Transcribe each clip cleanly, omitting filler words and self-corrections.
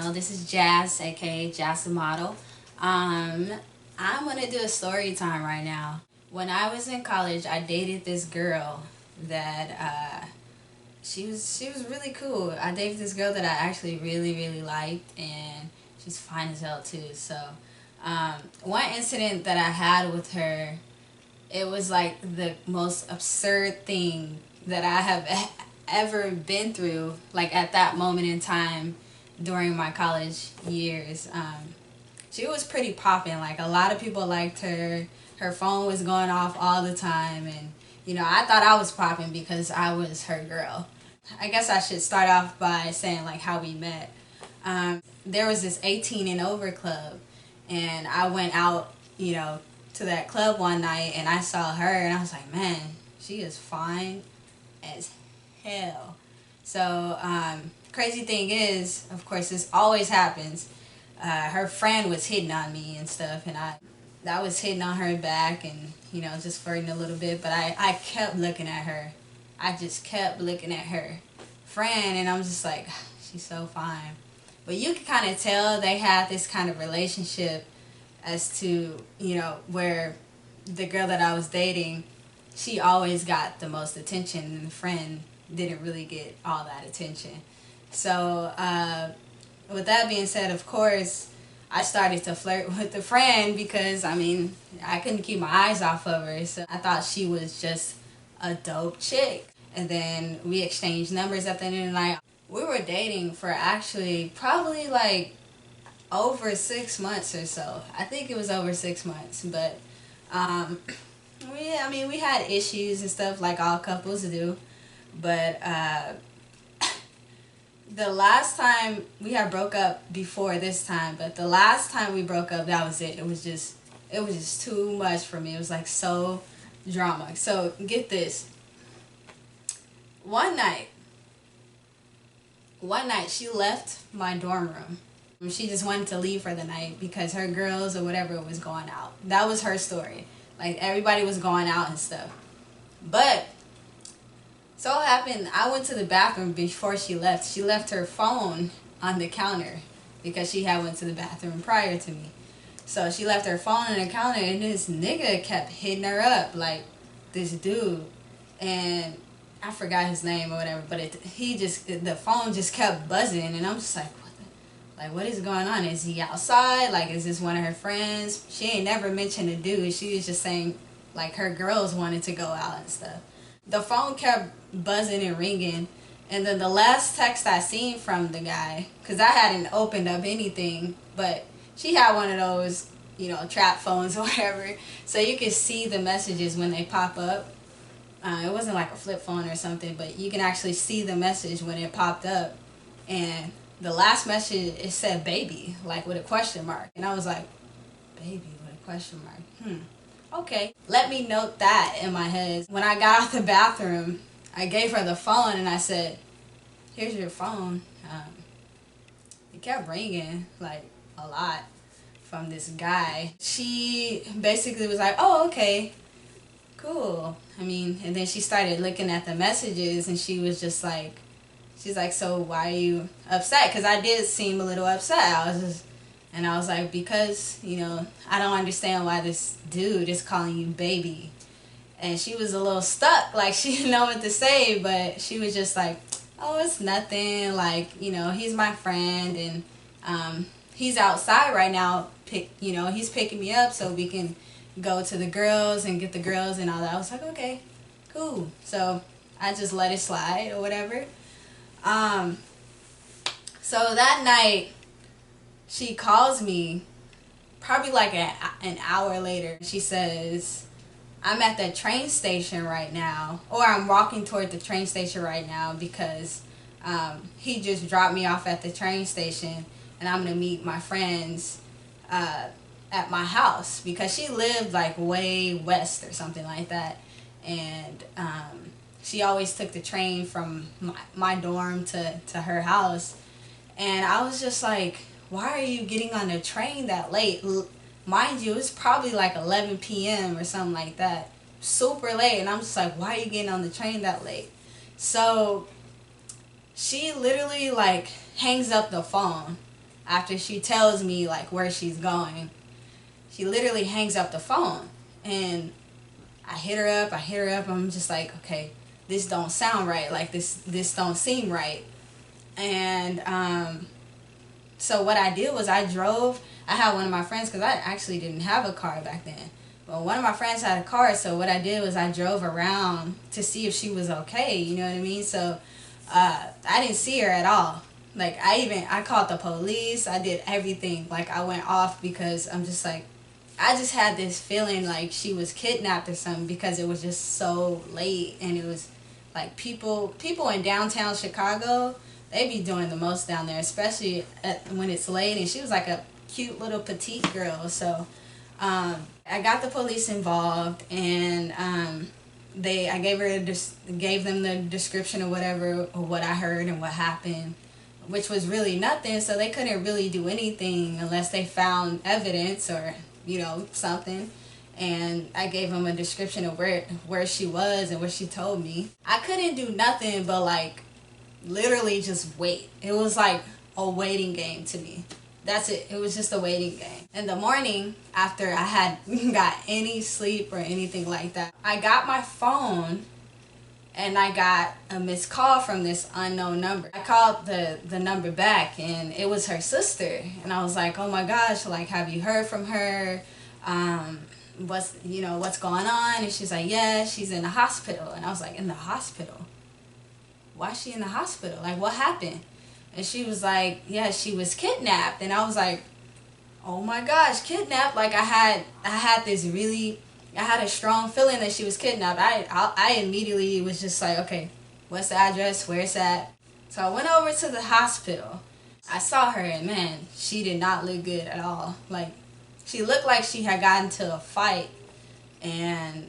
channel. This is Jazz, aka Jazz the Model. I'm gonna do a story time right now. When I was in college, I dated this girl that she was really cool. I dated this girl that I actually really liked, and she's fine as hell too. So one incident that I had with her, it was like the most absurd thing that I have ever been through, like at that moment in time during my college years. She was pretty popping. Like, a lot of people liked her. Her phone was going off all the time, and I thought I was popping because I was her girl. I guess I should start off by saying like how we met. There was this 18 and over club, and I went out, to that club one night, and I saw her, and I was like, man, she is fine as hell. So crazy thing is, of course, this always happens. Her friend was hitting on me and stuff, and I was hitting on her back, and just flirting a little bit, but I kept looking at her. I just kept looking at her friend, and I'm just like, she's so fine. But you could kind of tell they had this kind of relationship as to, where the girl that I was dating, she always got the most attention, and the friend didn't really get all that attention. So with that being said, of course, I started to flirt with the friend because, I couldn't keep my eyes off of her. So I thought she was just a dope chick. And then we exchanged numbers at the end of the night. We were dating for actually probably like over 6 months or so. I think it was over 6 months. But we had issues and stuff like all couples do. But the last time we had broke up before this time, but the last time we broke up, that was it. It was just too much for me. It was like so drama. So get this. One night she left my dorm room. She just wanted to leave for the night because her girls or whatever was going out. That was her story. Like, everybody was going out and stuff. But so happened, I went to the bathroom before she left. She left her phone on the counter because she had went to the bathroom prior to me. So she left her phone on the counter, and this nigga kept hitting her up, like this dude. And I forgot his name or whatever, but the phone just kept buzzing, and I'm just like, what is going on? Is he outside? Like, is this one of her friends? She ain't never mentioned a dude. She was just saying, like, her girls wanted to go out and stuff. The phone kept buzzing and ringing, and then the last text I seen from the guy, because I hadn't opened up anything, but she had one of those, trap phones or whatever, so you could see the messages when they pop up. It wasn't like a flip phone or something, but you can actually see the message when it popped up. And the last message, it said baby, like with a question mark. And I was like, baby with a question mark? Okay. Let me note that in my head. When I got out the bathroom, I gave her the phone and I said, here's your phone. It kept ringing, like, a lot from this guy. She basically was like, oh, okay. Cool. And then she started looking at the messages, and she was just like, she's like, so why are you upset? Because I did seem a little upset. I was like, because, I don't understand why this dude is calling you baby. And she was a little stuck, like she didn't know what to say, but she was just like, oh, it's nothing, like, he's my friend, and he's outside right now, he's picking me up so we can go to the girls and get the girls and all that. I was like, okay, cool. So I just let it slide or whatever. So that night, she calls me probably like an hour later. She says, I'm at the train station right now, or I'm walking toward the train station right now because he just dropped me off at the train station, and I'm going to meet my friends at my house, because she lived like way west or something like that, and she always took the train from my dorm to her house. And I was just like, why are you getting on the train that late? Mind you, it's probably like 11 p.m. or something like that, super late. And I'm just like, why are you getting on the train that late? So she literally like hangs up the phone after she tells me like where she's going, she literally hangs up the phone. And I hit her up. I'm just like, okay, this don't sound right. Like this don't seem right. And so what I did was I had one of my friends, because I actually didn't have a car back then. But one of my friends had a car, so what I did was I drove around to see if she was okay, you know what I mean? So I didn't see her at all. Like, I called the police. I did everything. Like, I went off because I'm just like, I just had this feeling like she was kidnapped or something, because it was just so late. And it was like people in downtown Chicago, they be doing the most down there, especially when it's late. And she was like a cute little petite girl. So I got the police involved, and I gave them the description of what I heard and what happened, which was really nothing. So they couldn't really do anything unless they found evidence or something. And I gave them a description of where she was and what she told me. I couldn't do nothing but like literally just wait. It was like a waiting game to me. That's it. It was just a waiting game. In the morning, after I had got any sleep or anything like that, I got my phone and I got a missed call from this unknown number. I called the number back, and it was her sister. And I was like, oh my gosh, like, have you heard from her? What's going on? And she's like, yeah, she's in the hospital. And I was like, in the hospital? Why is she in the hospital? Like, what happened? And she was like, yeah, she was kidnapped. And I was like, oh my gosh, kidnapped? Like, I had a strong feeling that she was kidnapped. I immediately was just like, okay, what's the address? Where's that? So I went over to the hospital. I saw her, and man, she did not look good at all. Like, she looked like she had gotten into a fight, and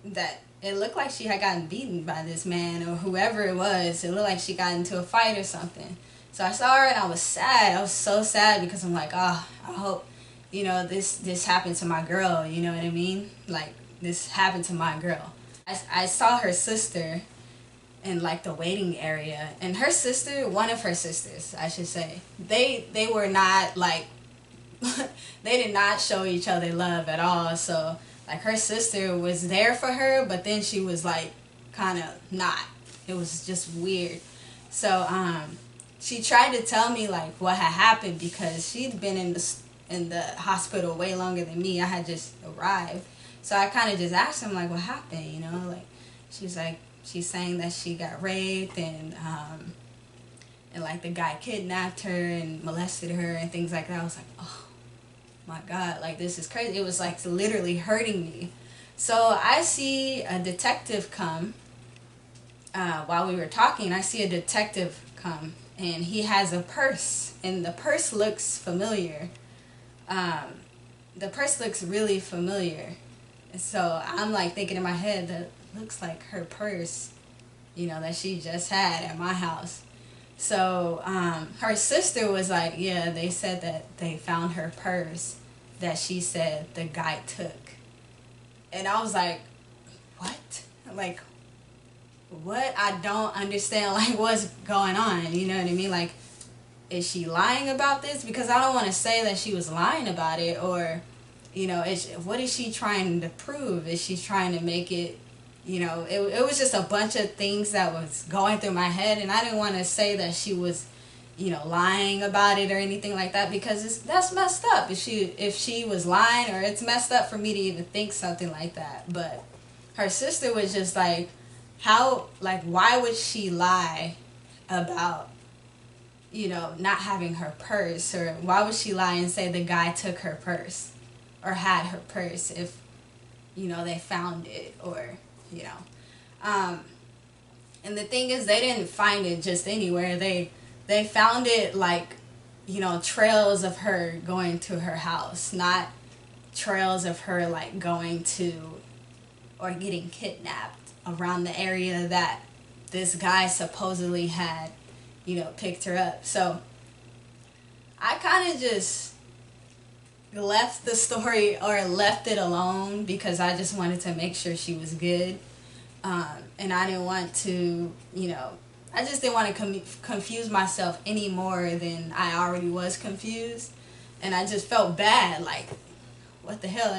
that it looked like she had gotten beaten by this man or whoever it was. It looked like she got into a fight or something. So I saw her, and I was sad. I was so sad, because I'm like, oh, I hope this happened to my girl, you know what I mean? Like, this happened to my girl. I saw her sister in like the waiting area, and her sister, one of her sisters, I should say, they were not like, they did not show each other love at all. So like, her sister was there for her, but then she was like kind of not. It was just weird. So she tried to tell me like what had happened, because she'd been in the hospital way longer than me. I had just arrived. So I kind of just asked him like, what happened, like, she's saying that she got raped, and like the guy kidnapped her and molested her and things like that. I was like, oh my God, like, this is crazy. It was like literally hurting me. So I see a detective come while we were talking. I see a detective come, and he has a purse, and the purse looks familiar. The purse looks really familiar. So I'm like thinking in my head, that looks like her purse, that she just had at my house. So her sister was like, yeah, they said that they found her purse that she said the guy took. And I was like, what? Like, what? I don't understand, like, what's going on, you know what I mean? Like, is she lying about this? Because I don't want to say that she was lying about it, or, what is she trying to prove? Is she trying to make it, it was just a bunch of things that was going through my head, and I didn't want to say that she was, lying about it or anything like that, because that's messed up. If she was lying, or it's messed up for me to even think something like that. But her sister was just like, why would she lie about, not having her purse? Or why would she lie and say the guy took her purse or had her purse if, they found it, or, and the thing is, they didn't find it just anywhere. They found it like, trails of her going to her house, not trails of her like going to or getting kidnapped around the area that this guy supposedly had, picked her up. So I kind of just left the story, or left it alone, because I just wanted to make sure she was good. And I didn't want to, I just didn't want to confuse myself any more than I already was confused. And I just felt bad, like, what the hell?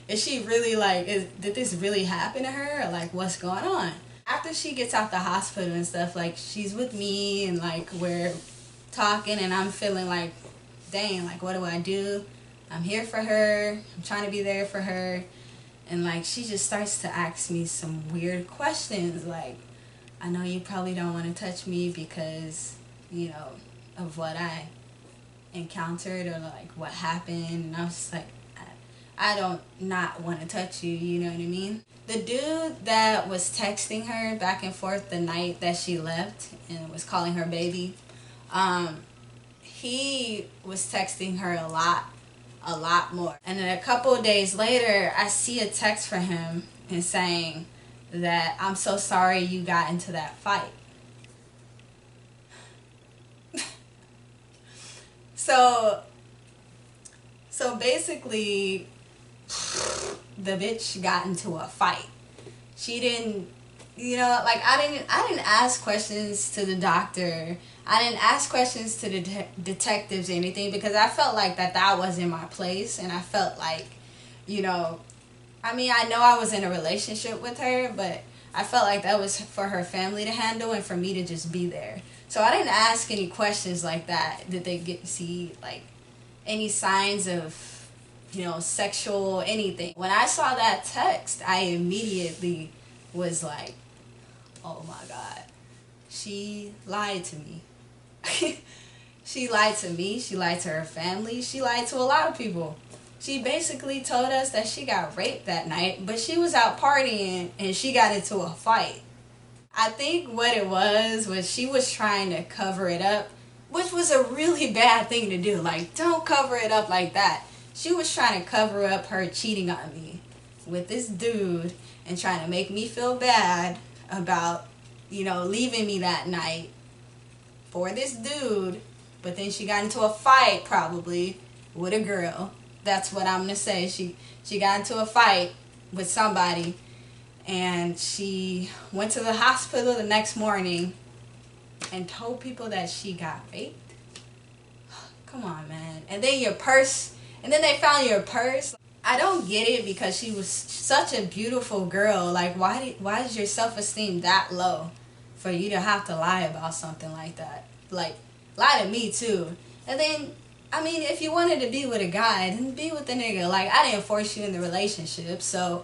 Is she really like, did this really happen to her? Or like, what's going on? After she gets out the hospital and stuff, like, she's with me and like we're talking and I'm feeling like, dang, like, what do I do? I'm here for her. I'm trying to be there for her. And like, she just starts to ask me some weird questions like, I know you probably don't want to touch me because, you know, of what I encountered or like what happened. And I was just like, I don't not want to touch you, you know what I mean? The dude that was texting her back and forth the night that she left and was calling her baby, he was texting her a lot more. And then a couple of days later, I see a text from him and saying that I'm so sorry you got into that fight. So basically, the bitch got into a fight. She didn't, you know, like I didn't ask questions to the doctor. I didn't ask questions to the detectives or anything because I felt like that wasn't my place. And I felt like, you know, I mean, I know I was in a relationship with her, but I felt like that was for her family to handle and for me to just be there. So I didn't ask any questions like that. Did they see like any signs of, you know, sexual anything? When I saw that text, I immediately was like, oh my God, she lied to me. She lied to me. She lied to her family. She lied to a lot of people. She basically told us that she got raped that night, but she was out partying and she got into a fight. I think what it was she was trying to cover it up, which was a really bad thing to do. Like, don't cover it up like that. She was trying to cover up her cheating on me with this dude and trying to make me feel bad about, you know, leaving me that night for this dude. But then she got into a fight probably with a girl. That's what I'm gonna say. She got into a fight with somebody and she went to the hospital the next morning and told people that she got raped. Come on, man. And then your purse, and then they found your purse. I don't get it because she was such a beautiful girl. Like, why is your self-esteem that low for you to have to lie about something like that? Like, lie to me too. And then, I mean, if you wanted to be with a guy, then be with the nigga. Like, I didn't force you in the relationship, so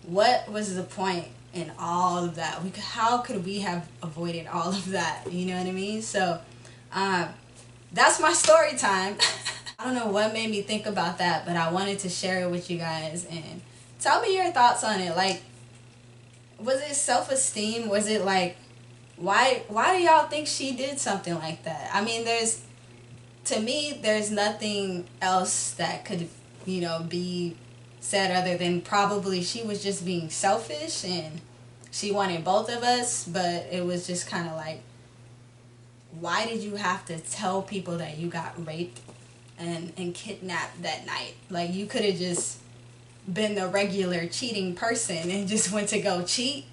what was the point in all of that? How could we have avoided all of that? You know what I mean? So, that's my story time. I don't know what made me think about that, but I wanted to share it with you guys and tell me your thoughts on it. Like, was it self-esteem? Was it like, why do y'all think she did something like that? I mean, to me, there's nothing else that could, you know, be said other than probably she was just being selfish and she wanted both of us, but it was just kind of like, why did you have to tell people that you got raped and kidnapped that night? Like, you could have just been the regular cheating person and just went to go cheat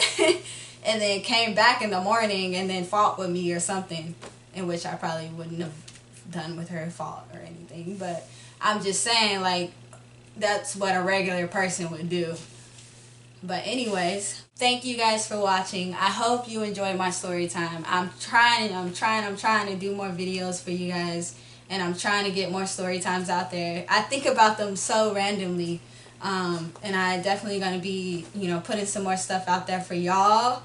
and then came back in the morning and then fought with me or something, in which I probably wouldn't have done with her fault or anything. But I'm just saying, like, that's what a regular person would do. But anyways, thank you guys for watching. I hope you enjoyed my story time. I'm trying to do more videos for you guys, and I'm trying to get more story times out there. I think about them so randomly, and I definitely gonna be, you know, putting some more stuff out there for y'all.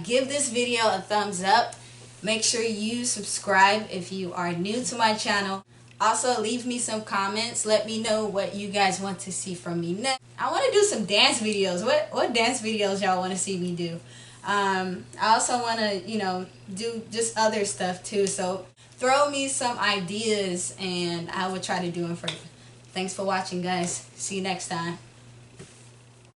Give this video a thumbs up. Make sure you subscribe if you are new to my channel. Also, leave me some comments. Let me know what you guys want to see from me next. I want to do some dance videos. What dance videos y'all want to see me do? I also want to, you know, do just other stuff too. So throw me some ideas and I will try to do them for you. Thanks for watching, guys. See you next time.